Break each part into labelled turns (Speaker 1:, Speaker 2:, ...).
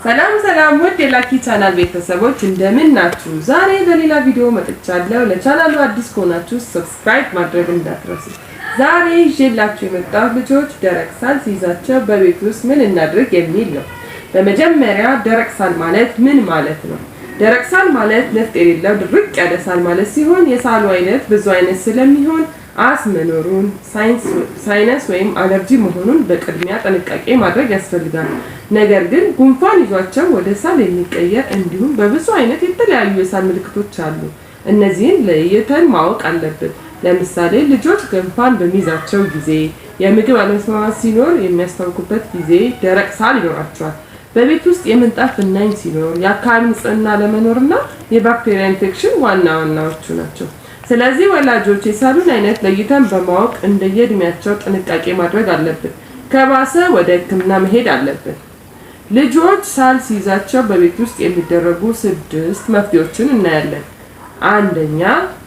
Speaker 1: ሰላም ውድ የላኪ ቻናል ቤተሰቦች እንደምን ናችሁ? ዛሬ በሌላ ቪዲዮ መጥቻለሁ። ለቻናሉ አዲስ ከሆናችሁ ሰብስክራይብ ማድረግ እንዳትረሱ። ዛሬ ይዤላችሁ የመጣሁት ልጆች ደረቅ ሳል ሲይዛቸው በቤት ውስጥ ምን እናድርግ የሚል ነው። በመጀመሪያ ደረቅ ሳል ማለት ምን ማለት ነው? ደረቅ ሳል ማለት ነፍጥ የሌለው ድርቅ ያለ ሳል ማለት ሲሆን የሳሉ አይነት ብዙ አይነት ስለሚሆን አስም መኖሩን ሳይነስ ወይም አለርጂ መሆኑን በቅድሚያ ጥንቃቄ ማድረግ ያስፈልጋል። ነገር ግን ጉንፋን ይዟቸው ወደ ሳል የሚቀየር እንዲሁም በብዙ አይነት የተለያዩ የሳል ምልክቶች አሉ። እነዚህን ለይተን ማወቅ አለብን። ለምሳሌ ልጆች ጉንፋን በሚይዛቸው ጊዜ፣ የምግብ አለመስማማት ሲኖር የሚያስታውቁበት ጊዜ ደረቅ ሳል ይኖራቸዋል። በቤት ውስጥ የምንጣፍ ብናኝ ሲኖር፣ የአካባቢ ንጽህና ለመኖርና የባክቴሪያ ኢንፌክሽን ዋናዎቹ ናቸው። ስለዚህ ወላጆች የሳሉን አይነት ለይተን በማወቅ እንደየእድሜያቸው ጥንቃቄ ማድረግ አለብን። ከባሰ ወደ ሕክምና መሄድ አለብን። ልጆች ሳል ሲይዛቸው በቤት ውስጥ የሚደረጉ 6 መፍትሄዎችን እናያለን። አንደኛ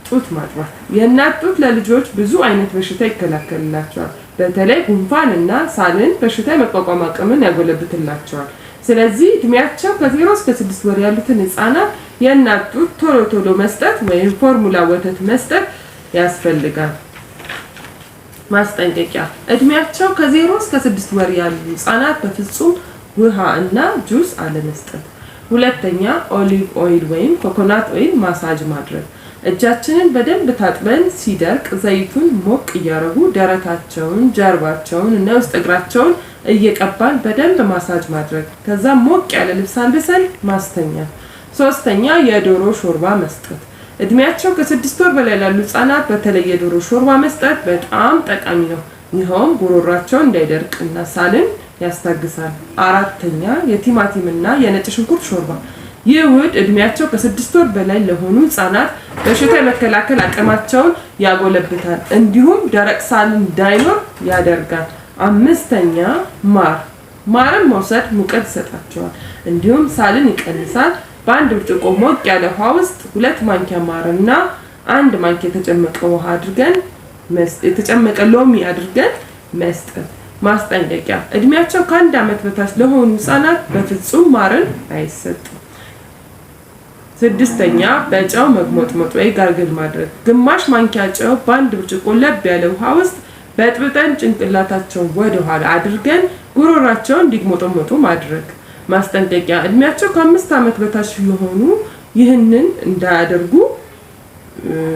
Speaker 1: ጡት ማጥባት። የእናት ጡት ለልጆች ብዙ አይነት በሽታ ይከላከልላቸዋል። በተለይ ጉንፋን እና ሳልን በሽታ የመቋቋም አቅምን ያጎለብትላቸዋል። ስለዚህ እድሜያቸው ከ0 እስከ 6 ወር ያሉትን ህፃናት የእናት ጡት ቶሎ መስጠት ወይም ፎርሙላ ወተት መስጠት ያስፈልጋል። ማስጠንቀቂያ፣ እድሜያቸው ከ0 እስከ 6 ወር ያሉ ህፃናት በፍጹም ውሃ እና ጁስ አለመስጠት። ሁለተኛ ኦሊቭ ኦይል ወይም ኮኮናት ኦይል ማሳጅ ማድረግ። እጃችንን በደንብ ታጥበን ሲደርቅ ዘይቱን ሞቅ እያደረጉ ደረታቸውን፣ ጀርባቸውን እና ውስጥ እግራቸውን እየቀባን በደንብ ማሳጅ ማድረግ። ከዛ ሞቅ ያለ ልብስ አልብሰን ማስተኛት። ሶስተኛ የዶሮ ሾርባ መስጠት። እድሜያቸው ከ6 ወር በላይ ላሉ ህፃናት በተለይ የዶሮ ሾርባ መስጠት በጣም ጠቃሚ ነው። ይኸውም ጉሮሯቸው እንዳይደርቅ እና ሳልን ያስታግሳል። አራተኛ የቲማቲም እና የነጭ ሽንኩርት ሾርባ። ይህ ውህድ እድሜያቸው ከ6 ወር በላይ ለሆኑ ህፃናት በሽታ የመከላከል አቅማቸውን ያጎለብታል፣ እንዲሁም ደረቅ ሳል እንዳይኖር ያደርጋል። አምስተኛ ማርን መውሰድ ሙቀት ይሰጣቸዋል፣ እንዲሁም ሳልን ይቀንሳል። በአንድ ብርጭቆ ሞቅ ያለ ውሃ ውስጥ 2 ማንኪያ ማርና 1 ማንኪያ የተጨመቀ ሎሚ አድርገን መስጠት። ማስጠንቀቂያ፣ እድሜያቸው ከ1 ዓመት በታች ለሆኑ ህፃናት በፍጹም ማርን አይሰጥም። 6ኛ በጨው መግሞጥሞጥ ወይ ጋርግል ማድረግ። ግማሽ ማንኪያ ጨው በአንድ ብርጭቆ ለብ ያለ ውሃ ውስጥ በጥብጠን ጭንቅላታቸውን ወደ ኋላ አድርገን ጉሮሯቸውን እንዲግሞጠሞጡ ማድረግ። ማስጠንቀቂያ፣ እድሜያቸው ከ5 ዓመት በታች የሆኑ ይህንን እንዳያደርጉ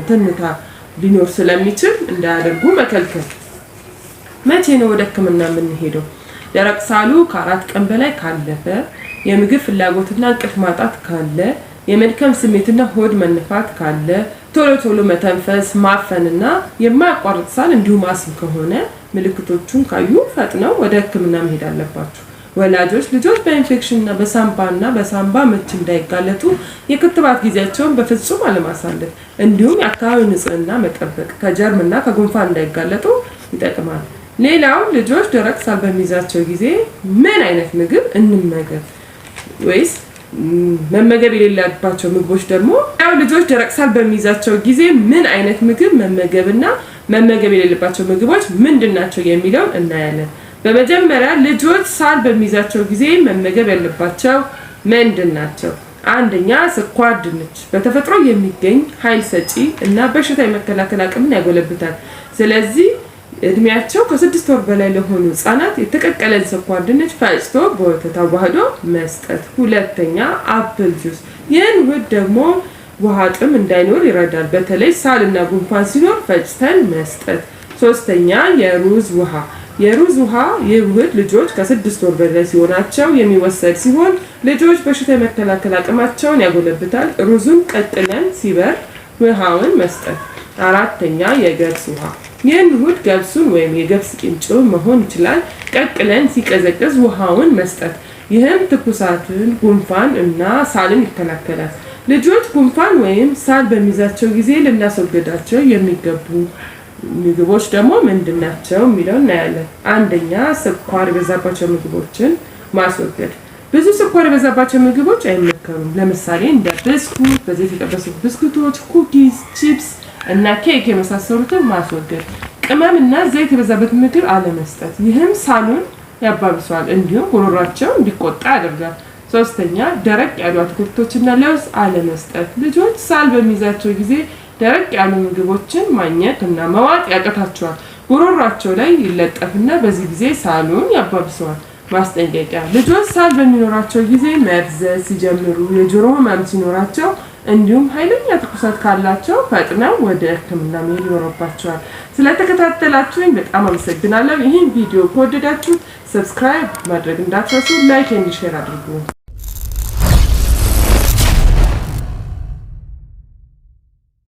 Speaker 1: ትንታ ሊኖር ስለሚችል እንዳያደርጉ መከልከል። መቼ ነው ወደ ሕክምና የምንሄደው? ደረቅ ሳሉ ከ4 ቀን በላይ ካለፈ፣ የምግብ ፍላጎትና እንቅልፍ ማጣት ካለ፣ የመድከም ስሜትና ሆድ መነፋት ካለ፣ ቶሎ መተንፈስ ማፈንና የማያቋርጥ ሳል እንዲሁም አስም ከሆነ ምልክቶቹን ካዩ ፈጥነው ወደ ሕክምና መሄድ አለባችሁ። ወላጆች ልጆች በኢንፌክሽንና በሳምባ ምች እንዳይጋለጡ የክትባት ጊዜያቸውን በፍጹም አለማሳለፍ እንዲሁም የአካባቢ ንጽህና መጠበቅ ከጀርምና ከጉንፋን እንዳይጋለጡ ይጠቅማል። ሌላው ልጆች ደረቅ ሳል በሚይዛቸው ጊዜ ምን አይነት ምግብ እንመገብ ወይስ መመገብ የሌለባቸው ምግቦች ደግሞ ልጆች ደረቅ ሳል በሚይዛቸው ጊዜ ምን አይነት ምግብ መመገብና መመገብ የሌለባቸው ምግቦች ምንድናቸው የሚለውን እናያለን። በመጀመሪያ ልጆች ሳል በሚይዛቸው ጊዜ መመገብ ያለባቸው ምንድናቸው? አንደኛ ስኳር ድንች በተፈጥሮ የሚገኝ ኃይል ሰጪ እና በሽታ የመከላከል አቅምን ያጎለብታል። ስለዚህ እድሜያቸው ከ6 ወር በላይ ለሆኑ ህፃናት የተቀቀለ ስኳር ድንች ፈጭቶ በወተት አዋህዶ መስጠት። ሁለተኛ አፕል ጁስ። ይህን ውህድ ደግሞ ውሃ ጥም እንዳይኖር ይረዳል። በተለይ ሳልና ጉንፋን ሲኖር ፈጭተን መስጠት። ሶስተኛ የሩዝ ውሃ። የሩዝ ውሃ ይህ ውህድ ልጆች ከ6 ወር በላይ ሲሆናቸው የሚወሰድ ሲሆን ልጆች በሽታ የመከላከል አቅማቸውን ያጎለብታል። ሩዙን ቀቅለን ሲበር ውሃውን መስጠት። አራተኛ የገብስ ውሃ። ይህን ውህድ ገብሱን ወይም የገብስ ቂንጬ መሆን ይችላል ቀቅለን ሲቀዘቅዝ ውሃውን መስጠት። ይህም ትኩሳትን፣ ጉንፋን እና ሳልን ይከላከላል። ልጆች ጉንፋን ወይም ሳል በሚይዛቸው ጊዜ ልናስወግዳቸው የሚገቡ ምግቦች ደግሞ ምንድናቸው የሚለው እናያለን። አንደኛ ስኳር የበዛባቸው ምግቦችን ማስወገድ። ብዙ ስኳር የበዛባቸው ምግቦች አይመከሩም። ለምሳሌ እንደ ብስኩት፣ በዘይት የተጠበሱ ብስኩቶች፣ ኩኪስ፣ ቺፕስ እና ኬክ የመሳሰሉትን ማስወገድ። ቅመም እና ዘይት የበዛበት ምግብ አለመስጠት። ይህም ሳሉን ያባብሰዋል እንዲሁም ጉሮሯቸው እንዲቆጣ ያደርጋል። ሶስተኛ ደረቅ ያሉ አትክልቶችና ለውዝ አለመስጠት። ልጆች ሳል በሚይዛቸው ጊዜ ደረቅ ያሉ ምግቦችን ማግኘት እና መዋጥ ያቀታቸዋል። ጉሮሯቸው ላይ ይለጠፍና በዚህ ጊዜ ሳሉን ያባብሰዋል። ማስጠንቀቂያ ልጆች ሳል በሚኖራቸው ጊዜ መፍዘዝ ሲጀምሩ፣ የጆሮ ህመም ሲኖራቸው እንዲሁም ኃይለኛ ትኩሳት ካላቸው ፈጥነው ወደ ሕክምና መሄድ ይኖርባቸዋል። ስለተከታተላችሁኝ በጣም አመሰግናለሁ። ይህን ቪዲዮ ከወደዳችሁ ሰብስክራይብ ማድረግ እንዳትረሱ፣ ላይክ እና ሼር አድርጉ።